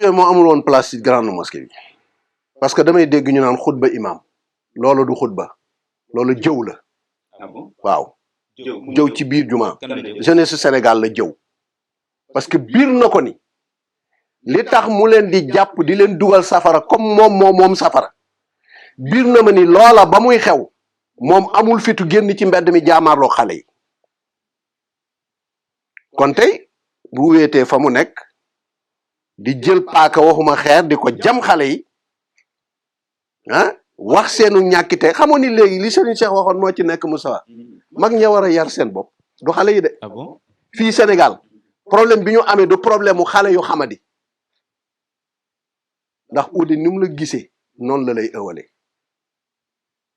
moo amul woon place ci grande mosquée bi parce que damay dégg ñu naan xutba imam loolu du xutba loolu jëw la waaw jëw ci biir juma jeunesse Sénégal la jëw parce que biir na ko ni li tax mu leen di jàpp di leen dugal safara comme moom safara biir na ma ni loola ba muy xew moom amul fitu génn ci mbedd mi jaamaarloo xale yi kon tey bu wéetee fa mu nekk di jël paaka waxuma xeer di ko jam xale yi ah wax seenu ñàkkite xamoon ni léegi li Serigne Cheikh waxoon moo ci nekk Moussa mag ña war a yar seen bopp du xale yi de fii Sénégal problème bi ñu amee du problème mu xale yu xamadi ndax ude ni mu la gisee noonu la lay ëwale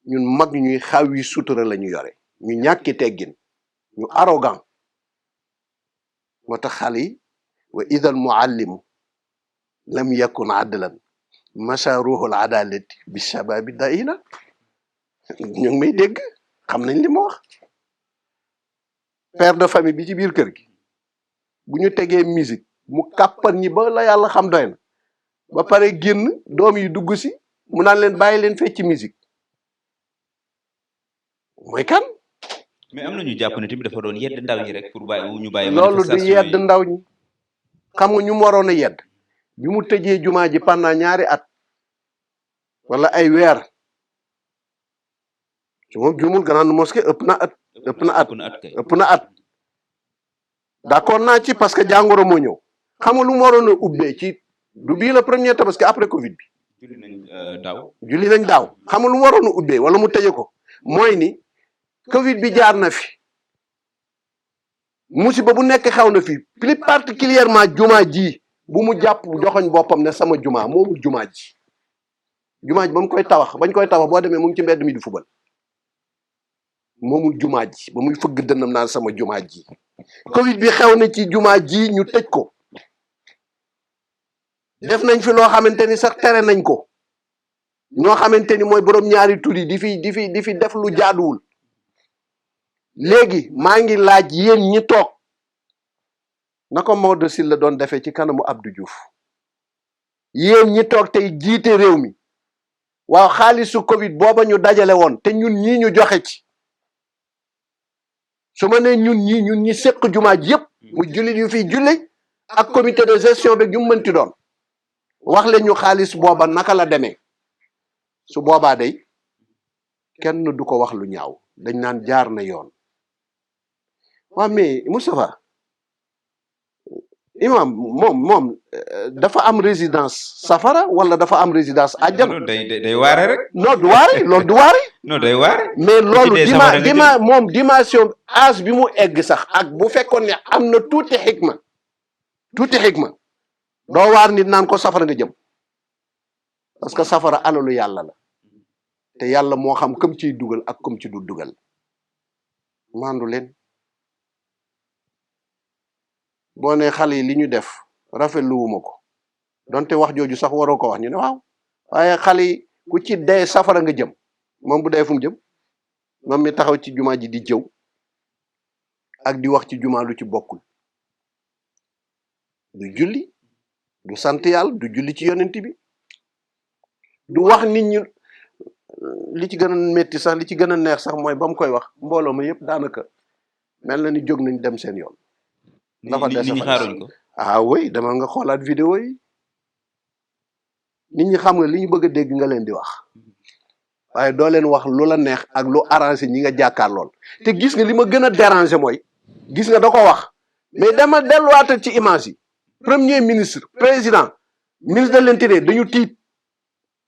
ñun mag ñuy xaw yi sutura la ñu yore ñu ñàkki teggin ñu arrogant moo tax xale yi wa idal muallimu lam yakun adlan macha ruuxul adalati bi shababi daina ñu ngi may dégg xam nañ li ma wax père de famille bi ci biir kër gi bu ñu tegee musique mu kàppan ñi ba la yàlla xam doy na ba pare génn doom yi dugg si mu naan leen bàyyi leen fecc musique mooy kan. mais am na ñu jàpp ne tamit dafa doon yedd ndaw ñi rek pour bàyyi ñu bàyyi. loolu du yedd ndaw ñi xam nga ñu mu waroon a yedd bi mu tëjee jumaa ji pendant ñaari at wala ay weer su ma juumul grande mosquée ëpp na at d'accord naa ci parce que jàngoro moo ñëw xam nga lu mu waroon a ubbee ci du bii la premier tabaski après Covid bi. julli nañ daaw xam nga lu mu waroon a ubbee wala mu tëje ko mooy ni Covid bi jaar na fi musiba bu nekk xew na fi plus particulièrement jumaa ji bu mu jàpp joxoñ boppam ne sama jumaa moomul jumaa ji ba mu koy tabax bañ koy tabax boo demee mu ngi ci mbedd mi di fubal moomul jumaa ji ba muy fëgg dënnam naan sama jumaa ji Covid bi xew na ci jumaa ji ñu tëj ko def nañ fi loo xamante ni sax tere nañ ko ñoo xamante ni mooy borom ñaari tur yi di fi def lu jaaduwul léegi maa ngi laaj yéen ñi toog na ko Maodo Sylla la doon defee ci kanamu Abdou Diouf yéen ñi toog tey jiite réew mi waaw xaalisu Covid booba ñu dajale woon te ñun ñii ñu joxe ci su ma nee ñun ñi séq jumaa ji yëpp mu jullit yu fiy julli ak comité de gestion bi ñu mënti doon wax leen ñu xaalis booba naka la demee su boobaa day kenn du ko wax lu ñaaw dañ naan jaar na yoon waaw mais Moustapha Imam moom dafa am résidence safara wala dafa am résidence àjjana. day waare rek. non du waare loolu du waare. non day waare. mais loolu moom dimension âge bi mu egg sax ak bu fekkoon ne am na tuuti xikma doo waar nit naan ko safara nga jëm parce que safara alalu yàlla la te yàlla moo xam comme ciy dugal ak comme ci du dugal maandu leen. boo ne xale yi li ñu def rafetluwuma ko donte wax jooju sax waroo ko wax ñu ne waaw waaye xale yi ku ci dee safara nga jëm moom bu dee fu mu jëm moom mi taxaw ci jumaa ji di jëw ak di wax ci jumaa lu ci bokkul du julli du sant yàlla du julli ci yonent bi du wax nit ñi li ci gën a metti sax li ci gën a neex sax mooy ba mu koy wax mbooloo ma yëpp daanaka mel na ni jóg nañ dem seen yoon. dafa des nit ñi xaaruñ ko. oui dama nga xoolaat vidéo yi nit ñi xam nga li ñu bëgg a dégg nga leen di wax waaye doo leen wax lu la neex ak lu arrangé ñi nga jàkkaar lool te gis nga li ma gën a dérangé mooy gis nga da ko wax mais dama delluwaatal ci image yi premier ministre président ministre de l'intérieur dañu tiit.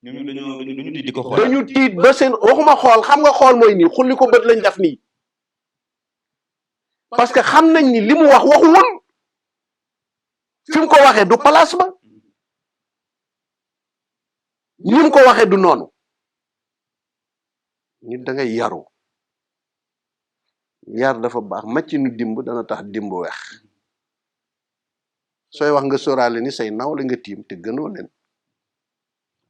dañu tiit di ko xool dañu tiit ba seen waxuma xool xam nga xool mooy nii xulli ko bët lañ def nii. parce que xam nañ ni li mu wax waxu woon fi mu ko waxee du place ba ni mu ko waxee du noonu nit da ngay yaru yar dafa baax màcc nu dimb dana tax dimb weex sooy wax nga sóoraale ni say naw la nga tiim te gënoo leen.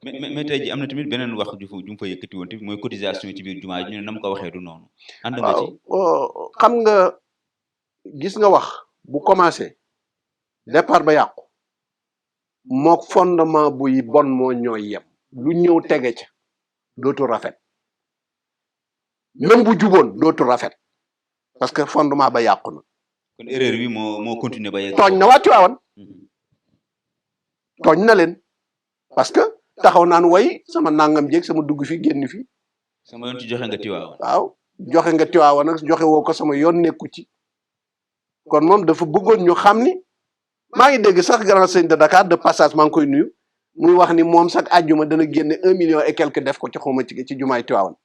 mais tey ji am na tamit beneen wax ju mu fa yëkkati woon tamit mooy cotisation ci biir jumaa ji ñu ne na mu ko waxee du noonu. ànd nga ci xam nga. gis nga wax bu commencé départ ba yàqu mook fondement buy bon moo ñooy yem lu ñëw tege ca dootu rafet même bu juboon dootu rafet parce que fondement ba yàqu na. kon erreur bi moo continuer ba yegg. tooñ na waa Tiwaawan tooñ na leen parce que taxaw naan way sama nangam jéeg sama dugg fi génn fi. sama yoon ci joxe nga Tiwaawan. waaw joxe nga Tiwaawan nag joxe woo ko sama yoon nekku ci kon moom dafa bëggoon ñu xam ni maa ngi dégg sax grand sëñ de Dakar de passage maa ngi koy nuyu muy wax ni moom sax àjjuma dana génne 1 million et quelque def ko ci xawma ci jumaay Tiwaawan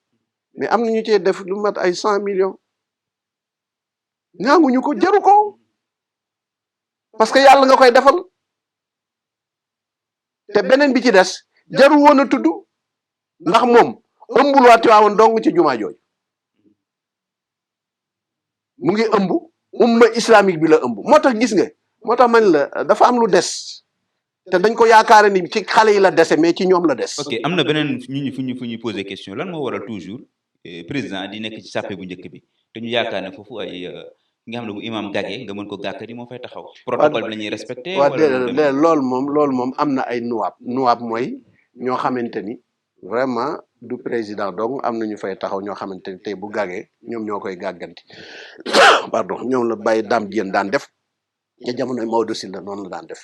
mais am na ñu cee def lu mat ay 100 millions ñaanguñu ko jaru ko parce que yàlla nga koy defal te beneen bi ci des jaru woon a tudd ndax moom ëmbul waa Tiwaawan dong ci jumaa jooju mu ngi ëmb umma islamique bi la ëmb moo tax gis nga moo tax man la dafa am lu des te dañ ko yaakaare ni ci xale yi la dese mais ci ñoom la des. ok am na beneen fu ñuy poser question lan moo waral toujours président di nekk ci sàppe bu njëkk bi te ñu yaakaar ne foofu ay nga xam ne bu imam gàggee nga mën ko gàkkati moo fay taxaw. protocole bi la ñuy respecté. waaw déedéet loolu moom am na ay nuwaab mooy ñoo xamante ni vraiment du président donc am na ñu fay taxaw ñoo xamante ni tey bu gàggee ñoom ñoo koy gàgganti pardon ñoom la bàyyi daam jéen daan def ca jamonoy Maodo Sylla noonu la daan def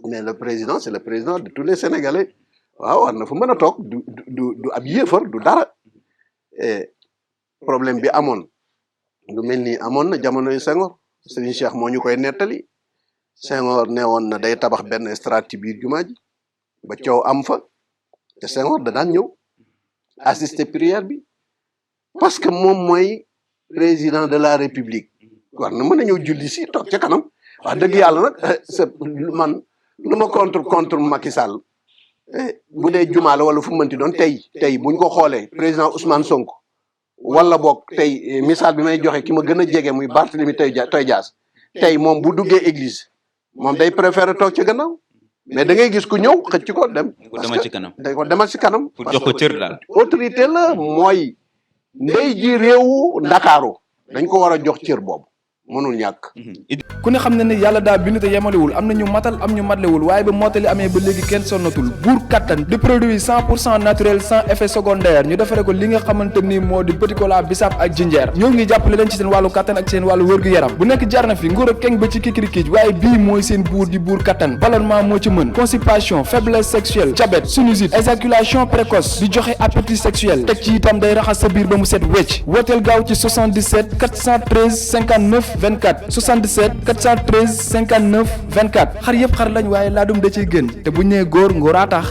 mais le président c'est le président de tous les Sénégalais waaw war na fa mën a toog du ab yéefar du dara problème bi amoon lu mel ni amoon na jamonoy Senghor Serigne Cheikh moo ñu koy nettali Senghor ne woon na day tabax benn strate ci biir jumaa ji ba coow am fa te Senghor da daan ñëw assister prière bi parce que moom mooy président de la République war na mën a ñëw julli si toog ca kanam wax dëgg yàlla nag man lu ma contre Macky Sall bu dee jumaa la wala fu mënti doon tey buñ ko xoolee président Ousmane Sonko wala boog tey misaal bi may joxe ki ma gën a jege muy Barthélemy Toye Dias tey moom bu duggee église moom day préféré toog ci gannaaw mais da ngay gis ku ñëw xëcc ko dem. day ko demal ci kanam. pour jox ko cër daal. autorité la mooy ndey ji réewu Ndakaaru dañ ko war a jox cër boobu mënul ñàkk. ku ne xam ne ni yàlla daa bind te yemalewul am na ñu matal am ñu matlewul waaye ba mottali amee ba léegi kenn sonnatul buur kattan di produit 100% naturel sans effet secondaire ñu defare ko li nga xamante ni moo di petit cola bisaab ak jinjeer ñoo ngi jàppale leen ci seen wàllu kattan ak seen wàllu wërgu-yaram bu nekk jarna fi nguur ak keng ba ci kikirikiij waaye bii mooy seen buur di buur kattan ballonnement moo ci mën constipation faiblesse sexuelle diabète sinusite éjaculation précoce di joxe appétit sexuel teg ci itam day raxas sa biir ba mu set wecc wooteel gaaw ci 77 413 59 24 77 413 59 24 xar yëpp xar lañ waaye laadum da ciy gën te bu ñu nee góor ngóoraa tax